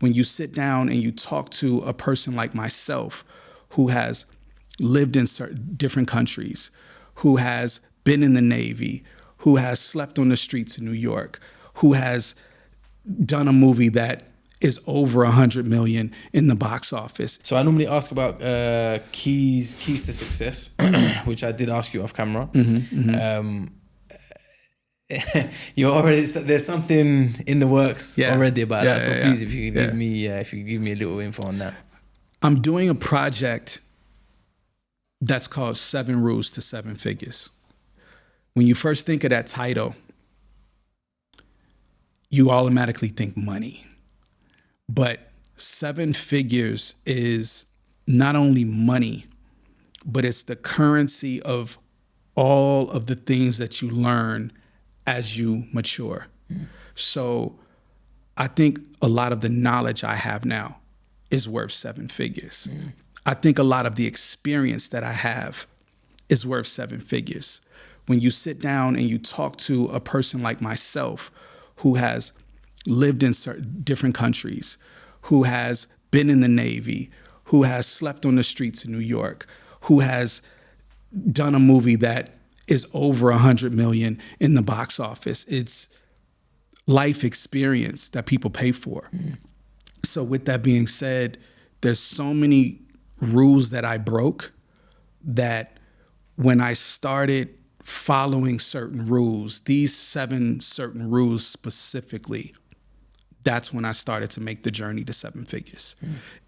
When you sit down and you talk to a person like myself who has lived in certain different countries, who has been in the Navy, who has slept on the streets of New York, who has done a movie that is over 100 million in the box office. So I normally ask about keys to success, which I did ask you off camera. You already, there's something in the works already about that. So please, if you could give me, a little info on that. I'm doing a project that's called 7 Rules to 7 Figures. When you first think of that title, you automatically think money. But 7 figures is not only money, but it's the currency of all of the things that you learn as you mature. So I think a lot of the knowledge I have now is worth 7 figures. I think a lot of the experience that I have is worth 7 figures. When you sit down and you talk to a person like myself who has lived in certain different countries, who has been in the Navy, who has slept on the streets of New York, who has done a movie that is over 100 million in the box office. It's life experience that people pay for. So with that being said, there's so many rules that I broke that when I started following certain rules, these 7 certain rules specifically, that's when I started to make the journey to 7 figures.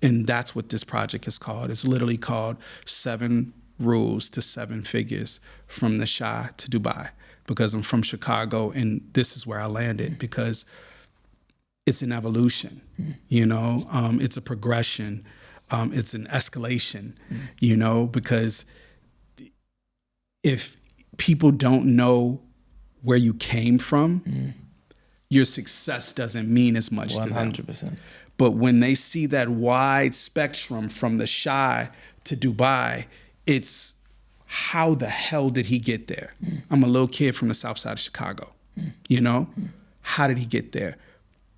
And that's what this project is called. It's literally called 7 Rules to 7 Figures from the Shy to Dubai, because I'm from Chicago and this is where I landed, because it's an evolution, you know, it's a progression, it's an escalation, you know, because if people don't know where you came from, your success doesn't mean as much 100%. To them. 100%. But when they see that wide spectrum from the Shy to Dubai, it's how the hell did he get there? I'm a little kid from the south side of Chicago, you know? How did he get there?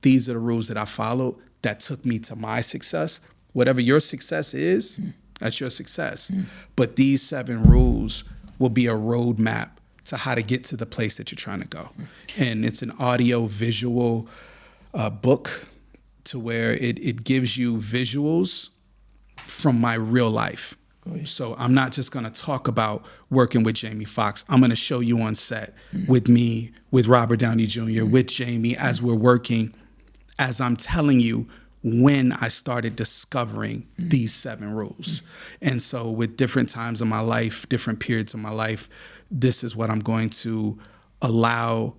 These are the rules that I followed that took me to my success. Whatever your success is, that's your success. But these 7 rules will be a roadmap to how to get to the place that you're trying to go. And it's an audio visual book to where it gives you visuals from my real life. So I'm not just going to talk about working with Jamie Foxx. I'm going to show you on set with me, with Robert Downey Jr., with Jamie as we're working, as I'm telling you when I started discovering these 7 rules. And so with different times in my life, different periods of my life, this is what I'm going to allow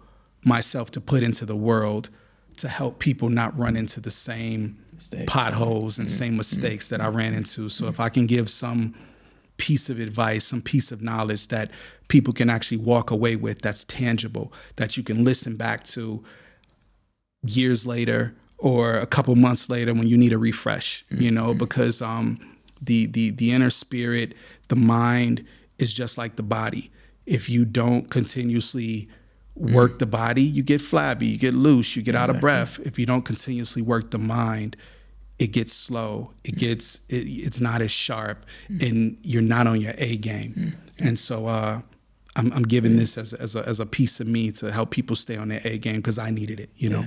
myself to put into the world to help people not run into the same potholes and same mistakes that I ran into. So if I can give some piece of advice, some piece of knowledge that people can actually walk away with, that's tangible, that you can listen back to years later or a couple months later when you need a refresh, you know, because the inner spirit, the mind is just like the body. If you don't continuously work the body, you get flabby, you get loose, you get out of breath. If you don't continuously work the mind, it gets slow, it's not as sharp, and you're not on your A game. And so I'm giving this as a piece of me to help people stay on their A game, because I needed it, you know.